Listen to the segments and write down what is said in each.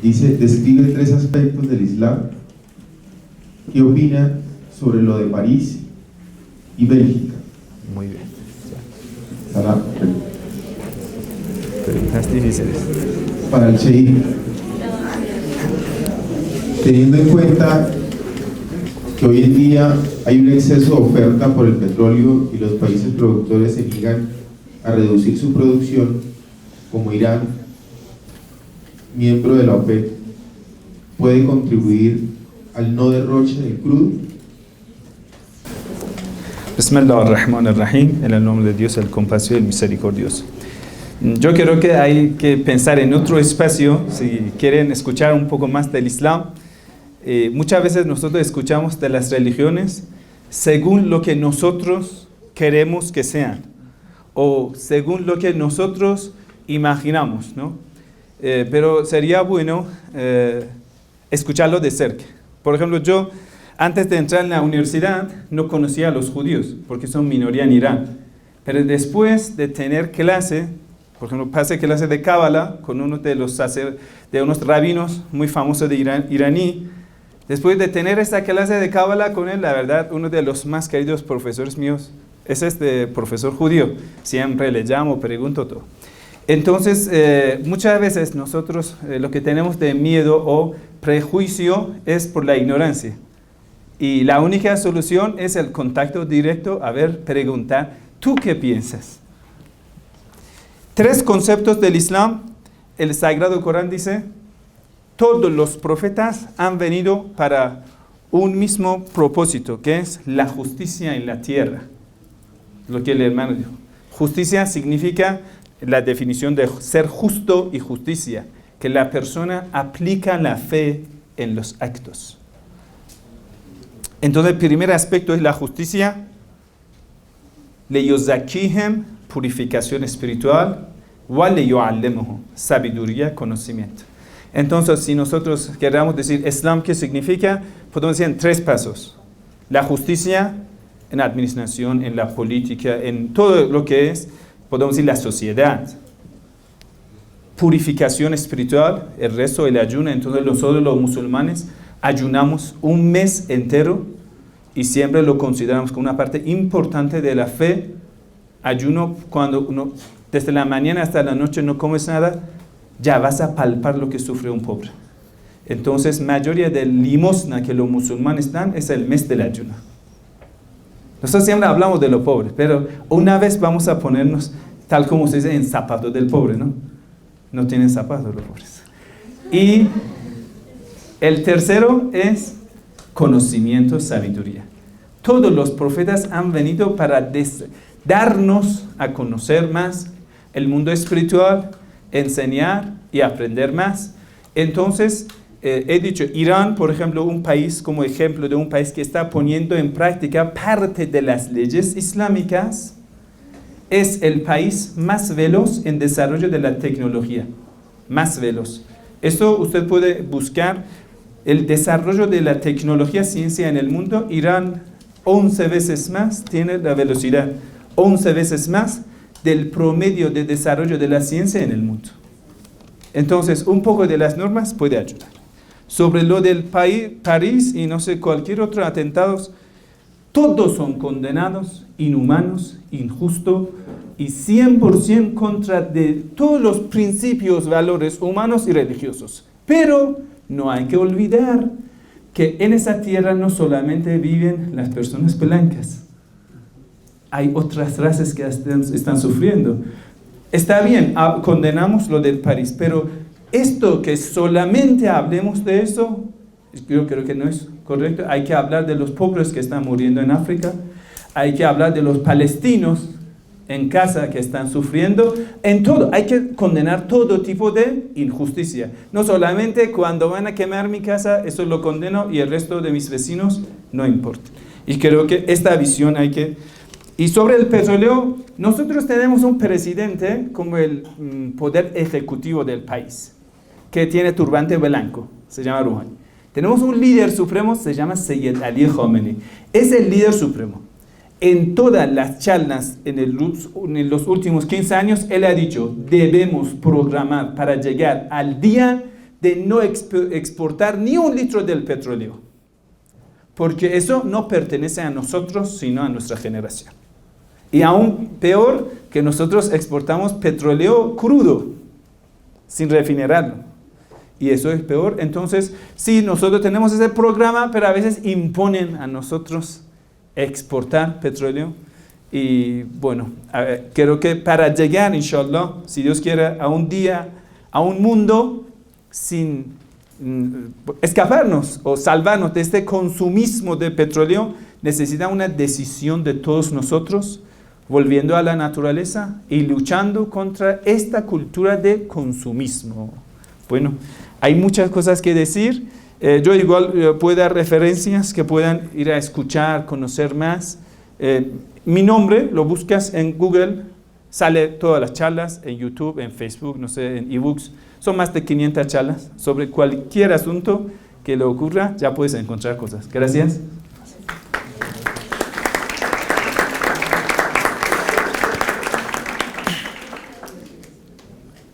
Dice, describe 3 aspectos del Islam. ¿Qué opina sobre lo de París y Bélgica? Muy bien. Salam. Preguntas difíciles. Para el Sheikh, teniendo en cuenta que hoy en día hay un exceso de oferta por el petróleo y los países productores se niegan a reducir su producción, como Irán, miembro de la OPEP, puede contribuir al no derroche del crudo. Bismillah ar-Rahman ar-Rahim, en el nombre de Dios, el compasivo y el misericordioso. Yo creo que hay que pensar en otro espacio, si quieren escuchar un poco más del Islam. Muchas veces nosotros escuchamos de las religiones según lo que nosotros queremos que sean, o según lo que nosotros imaginamos, ¿no? Pero sería bueno escucharlo de cerca. Por ejemplo, yo antes de entrar en la universidad no conocía a los judíos, porque son minoría en Irán. Pero después de tener clase, por ejemplo, pasé clase de Cábala con uno de unos rabinos muy famosos de Irán, iraní. Después de tener esta clase de Cábala con él, la verdad, uno de los más queridos profesores míos es este profesor judío. Siempre le llamo, pregunto todo. Entonces, muchas veces nosotros lo que tenemos de miedo o prejuicio es por la ignorancia. Y la única solución es el contacto directo, preguntar, ¿tú qué piensas? 3 conceptos del Islam. El Sagrado Corán dice, todos los profetas han venido para un mismo propósito, que es la justicia en la tierra. Lo que el hermano dijo. Justicia significa la definición de ser justo y justicia, que la persona aplica la fe en los actos. Entonces el primer aspecto es la justicia, leyuzakihem, purificación espiritual, wa leyuallemuhu, sabiduría, conocimiento. Entonces, si nosotros queramos decir Islam, ¿qué significa? Podemos decir en 3 pasos. La justicia en la administración, en la política, en todo lo que es, podemos decir la sociedad. Purificación espiritual, el resto del ayuno. Entonces nosotros los musulmanes ayunamos un mes entero y siempre lo consideramos como una parte importante de la fe. Ayuno cuando uno desde la mañana hasta la noche no comes nada, ya vas a palpar lo que sufre un pobre. Entonces, mayoría de limosna que los musulmanes dan es el mes del ayuno. Nosotros siempre hablamos de los pobres, pero una vez vamos a ponernos, tal como se dice, en zapatos del pobre, ¿no? No tienen zapatos los pobres. Y el tercero es conocimiento, sabiduría. Todos los profetas han venido para darnos a conocer más el mundo espiritual, enseñar y aprender más. Entonces, he dicho, Irán, por ejemplo, un país como ejemplo de un país que está poniendo en práctica parte de las leyes islámicas, es el país más veloz en desarrollo de la tecnología, más veloz. Esto usted puede buscar, el desarrollo de la tecnología, ciencia en el mundo. Irán 11 veces más tiene la velocidad, 11 veces más del promedio de desarrollo de la ciencia en el mundo. Entonces, un poco de las normas puede ayudar. Sobre lo del París y no sé, cualquier otro atentado, todos son condenados, inhumanos, injustos y 100% contra de todos los principios, valores humanos y religiosos. Pero no hay que olvidar que en esa tierra no solamente viven las personas blancas. Hay otras razas que están sufriendo. Está bien, condenamos lo del París, pero esto que solamente hablemos de eso, yo creo que no es correcto. Hay que hablar de los pobres que están muriendo en África, hay que hablar de los palestinos en Gaza que están sufriendo, en todo. Hay que condenar todo tipo de injusticia. No solamente cuando van a quemar mi casa, eso lo condeno y el resto de mis vecinos no importa. Y creo que esta visión hay que... Y sobre el petróleo, nosotros tenemos un presidente como el poder ejecutivo del país, que tiene turbante blanco, se llama Rouhani. Tenemos un líder supremo, se llama Seyyed Ali Khamenei. Es el líder supremo. En todas las charlas en los últimos 15 años, él ha dicho, debemos programar para llegar al día de no exportar ni un litro del petróleo, porque eso no pertenece a nosotros, sino a nuestra generación. Y aún peor, que nosotros exportamos petróleo crudo, sin refinerarlo. Y eso es peor. Entonces, sí, nosotros tenemos ese programa, pero a veces imponen a nosotros exportar petróleo. Y bueno, creo que para llegar, inshallah, si Dios quiere, a un día, a un mundo sin escaparnos o salvarnos de este consumismo de petróleo, necesita una decisión de todos nosotros, volviendo a la naturaleza y luchando contra esta cultura de consumismo. Bueno, hay muchas cosas que decir. Yo igual puedo dar referencias que puedan ir a escuchar, conocer más. Mi nombre, lo buscas en Google, sale todas las charlas en YouTube, en Facebook, no sé, en ebooks. Son más de 500 charlas sobre cualquier asunto que le ocurra, ya puedes encontrar cosas. Gracias.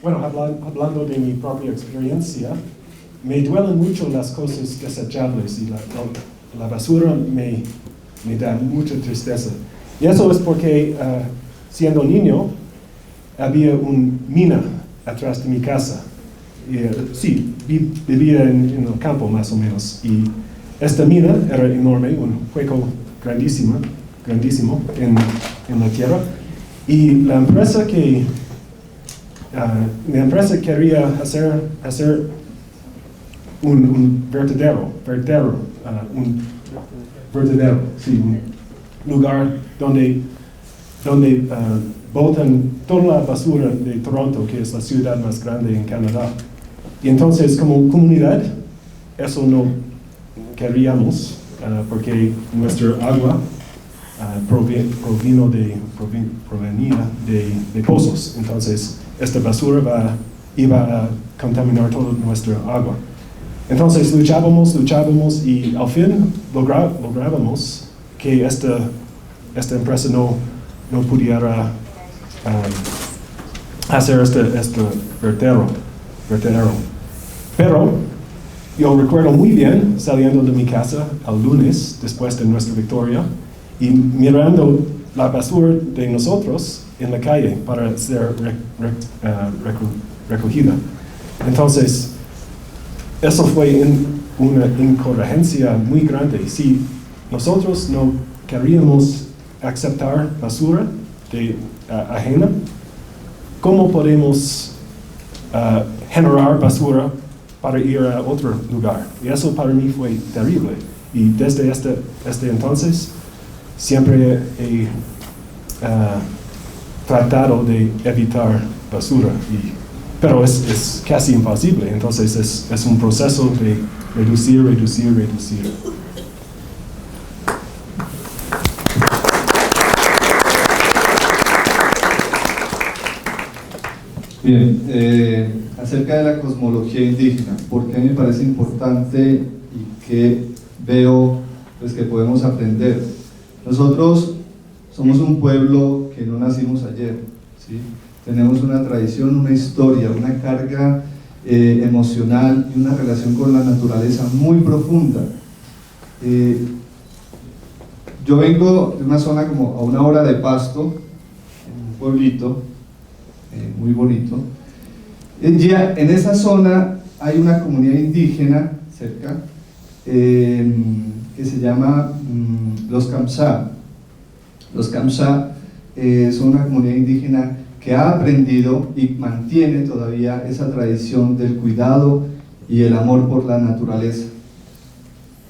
Bueno, hablando de mi propia experiencia, me duelen mucho las cosas desechables y la basura me da mucha tristeza. Y eso es porque siendo niño había una mina atrás de mi casa. Y, sí, vivía en el campo más o menos. Y esta mina era enorme, un hueco grandísimo en la tierra. Y la empresa quería hacer un vertedero, sí, un lugar donde botan toda la basura de Toronto, que es la ciudad más grande en Canadá. Y entonces, como comunidad, eso no queríamos, porque nuestra agua provenía de pozos. Entonces, esta basura iba a contaminar toda nuestra agua. Entonces luchábamos y al fin lográbamos que esta empresa no pudiera hacer este vertedero. Pero yo recuerdo muy bien saliendo de mi casa el lunes después de nuestra victoria y mirando la basura de nosotros en la calle para ser recogida. Entonces, eso fue una incoherencia muy grande. Si nosotros no queríamos aceptar basura ajena, ¿cómo podemos generar basura para ir a otro lugar? Y eso para mí fue terrible. Y desde este entonces, siempre he tratado de evitar basura, pero es casi imposible. Entonces es un proceso de reducir. Bien, acerca de la cosmología indígena, ¿por qué me parece importante y qué veo pues, que podemos aprender? Nosotros somos un pueblo que no nacimos ayer, ¿sí? Tenemos una tradición, una historia, una carga emocional y una relación con la naturaleza muy profunda. Yo vengo de una zona como a 1 hora de Pasto, en un pueblito muy bonito. Ya en esa zona hay una comunidad indígena cerca que se llama los Kamsá. Los Kamsá son una comunidad indígena que ha aprendido y mantiene todavía esa tradición del cuidado y el amor por la naturaleza.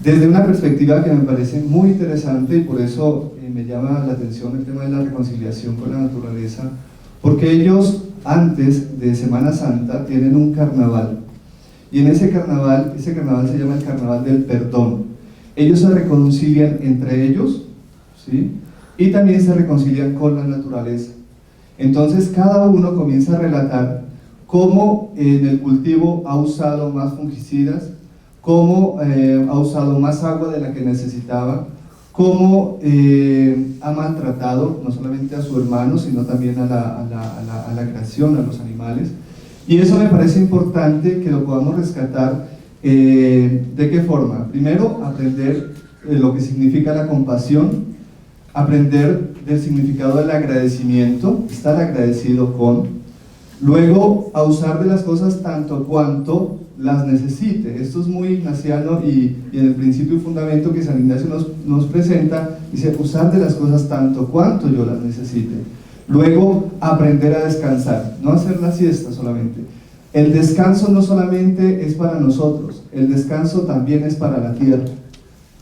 Desde una perspectiva que me parece muy interesante y por eso me llama la atención el tema de la reconciliación con la naturaleza, porque ellos antes de Semana Santa tienen un carnaval y en ese carnaval se llama el Carnaval del Perdón. Ellos se reconcilian entre ellos, ¿sí? Y también se reconcilian con la naturaleza. Entonces cada uno comienza a relatar cómo en el cultivo ha usado más fungicidas, cómo ha usado más agua de la que necesitaba, cómo ha maltratado no solamente a su hermano, sino también a la creación, a los animales. Y eso me parece importante que lo podamos rescatar. ¿De qué forma? Primero, aprender lo que significa la compasión, aprender del significado del agradecimiento, estar agradecido con, luego a usar de las cosas tanto cuanto las necesite. Esto es muy ignaciano y en el principio y fundamento que San Ignacio nos presenta, dice usar de las cosas tanto cuanto yo las necesite. Luego aprender a descansar, no hacer la siesta solamente. El descanso no solamente es para nosotros, el descanso también es para la tierra.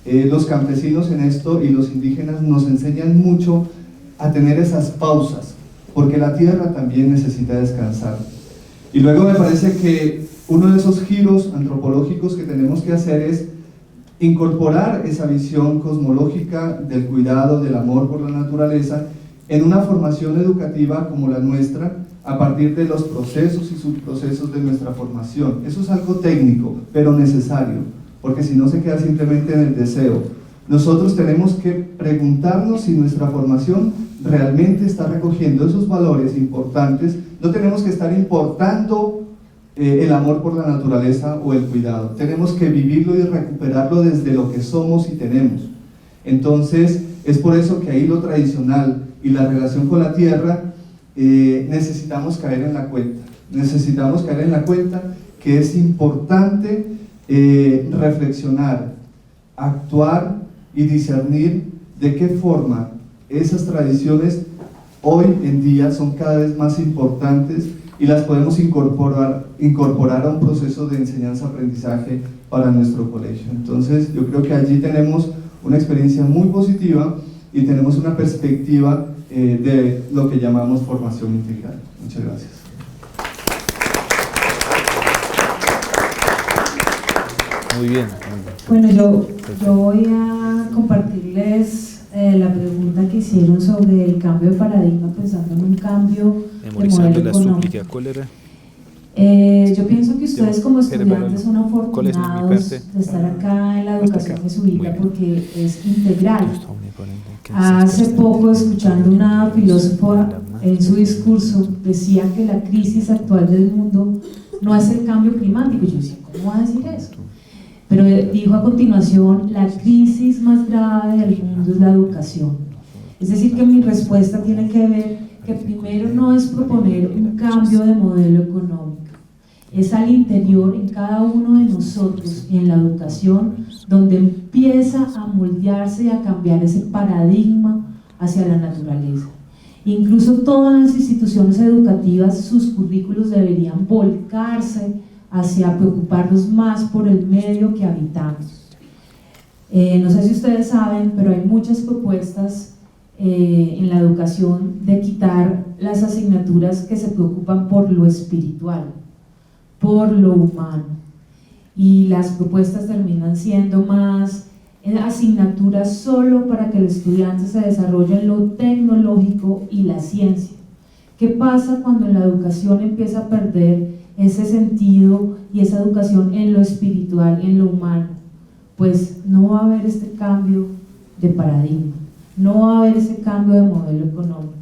Los campesinos en esto y los indígenas nos enseñan mucho a tener esas pausas, porque la tierra también necesita descansar. Y luego me parece que uno de esos giros antropológicos que tenemos que hacer es incorporar esa visión cosmológica del cuidado, del amor por la naturaleza, en una formación educativa como la nuestra, a partir de los procesos y subprocesos de nuestra formación. Eso es algo técnico, pero necesario, porque si no se queda simplemente en el deseo. Nosotros tenemos que preguntarnos si nuestra formación realmente está recogiendo esos valores importantes. No tenemos que estar importando el amor por la naturaleza o el cuidado. Tenemos que vivirlo y recuperarlo desde lo que somos y tenemos. Entonces, es por eso que ahí lo tradicional y la relación con la tierra necesitamos caer en la cuenta. Necesitamos caer en la cuenta que es importante reflexionar, actuar y discernir de qué forma esas tradiciones hoy en día son cada vez más importantes y las podemos incorporar a un proceso de enseñanza-aprendizaje para nuestro colegio. Entonces yo creo que allí tenemos una experiencia muy positiva y tenemos una perspectiva de lo que llamamos formación integral. Muchas gracias. Muy bien. Bueno, yo voy a compartirles la pregunta que hicieron sobre el cambio de paradigma, pensando en un cambio de modelo económico. ¿Cuál era? Yo pienso que ustedes como estudiantes son afortunados de estar acá en la educación jesuita porque es integral. Hace poco, escuchando una filósofa en su discurso, decía que la crisis actual del mundo no es el cambio climático. Yo decía, ¿cómo va a decir eso? Pero dijo a continuación, la crisis más grave del mundo es la educación. Es decir, que mi respuesta tiene que ver que primero no es proponer un cambio de modelo económico, es al interior, en cada uno de nosotros y en la educación, donde empieza a moldearse y a cambiar ese paradigma hacia la naturaleza. Incluso todas las instituciones educativas, sus currículos deberían volcarse hacia preocuparnos más por el medio que habitamos. No sé si ustedes saben, pero hay muchas propuestas en la educación de quitar las asignaturas que se preocupan por lo espiritual, por lo humano, y las propuestas terminan siendo más asignaturas solo para que el estudiante se desarrolle en lo tecnológico y la ciencia. ¿Qué pasa cuando en la educación empieza a perder ese sentido y esa educación en lo espiritual y en lo humano? Pues no va a haber este cambio de paradigma, no va a haber ese cambio de modelo económico.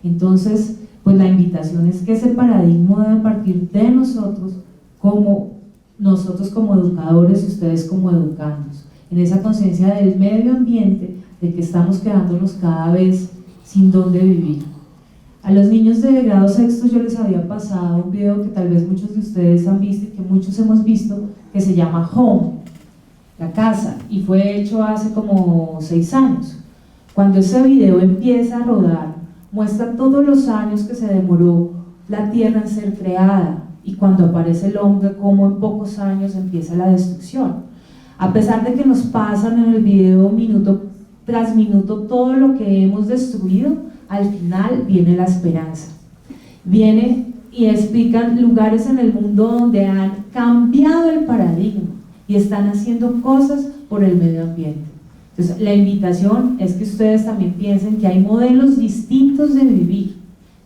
Entonces, pues la invitación es que ese paradigma debe partir de nosotros como educadores y ustedes como educandos, en esa conciencia del medio ambiente, de que estamos quedándonos cada vez sin dónde vivir. A los niños de grado sexto yo les había pasado un video que tal vez muchos de ustedes han visto y que muchos hemos visto, que se llama Home, la casa, y fue hecho hace como 6 años. Cuando ese video empieza a rodar, muestra todos los años que se demoró la tierra en ser creada, y cuando aparece el hombre, cómo en pocos años empieza la destrucción. A pesar de que nos pasan en el video minuto tras minuto todo lo que hemos destruido, al final viene la esperanza. Viene y explican lugares en el mundo donde han cambiado el paradigma y están haciendo cosas por el medio ambiente. Entonces, la invitación es que ustedes también piensen que hay modelos distintos de vivir,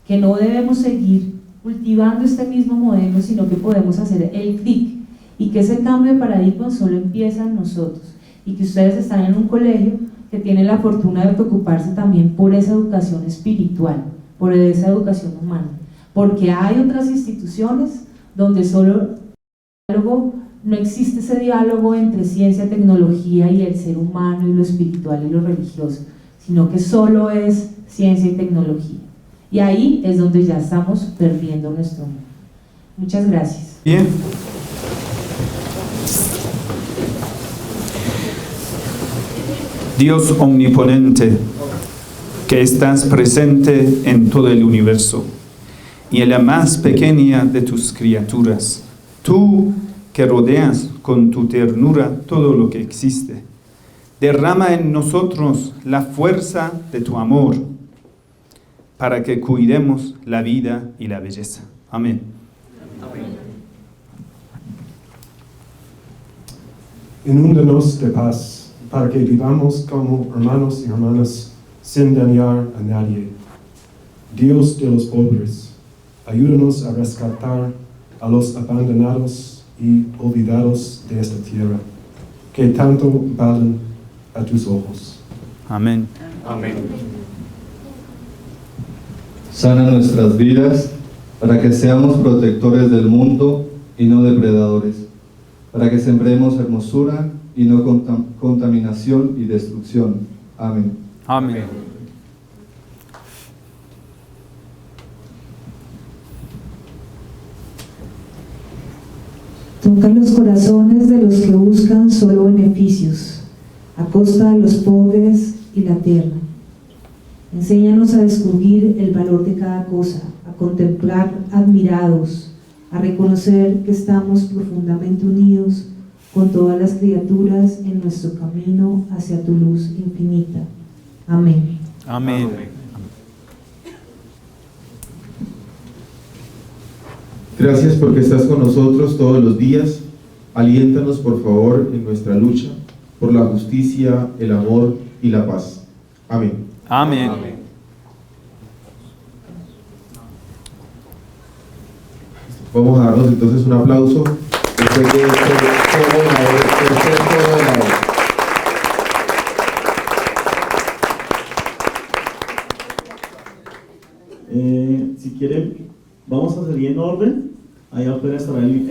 que no debemos seguir cultivando este mismo modelo, sino que podemos hacer el clic, y que ese cambio de paradigma solo empieza en nosotros, y que ustedes están en un colegio que tiene la fortuna de preocuparse también por esa educación espiritual, por esa educación humana, porque hay otras instituciones donde solo diálogo, no existe ese diálogo entre ciencia, tecnología y el ser humano y lo espiritual y lo religioso, sino que solo es ciencia y tecnología. Y ahí es donde ya estamos perdiendo nuestro mundo. Muchas gracias. Bien. Dios omnipotente, que estás presente en todo el universo y en la más pequeña de tus criaturas, tú que rodeas con tu ternura todo lo que existe, derrama en nosotros la fuerza de tu amor para que cuidemos la vida y la belleza. Amén. Inúndanos de paz, para que vivamos como hermanos y hermanas sin dañar a nadie. Dios de los pobres, ayúdanos a rescatar a los abandonados y olvidados de esta tierra, que tanto valen a tus ojos. Amén. Amén. Sana nuestras vidas para que seamos protectores del mundo y no depredadores, para que sembremos hermosura y no contaminación y destrucción. Amén. Amén. Toca los corazones de los que buscan solo beneficios, a costa de los pobres y la tierra. Enséñanos a descubrir el valor de cada cosa, a contemplar admirados, a reconocer que estamos profundamente unidos con todas las criaturas en nuestro camino hacia tu luz infinita. Amén. Amén. Gracias porque estás con nosotros todos los días. Aliéntanos, por favor, en nuestra lucha por la justicia, el amor y la paz. Amén. Amén. Vamos a darnos entonces un aplauso. Después de si quieren, vamos a seguir en orden. Allá afuera estará el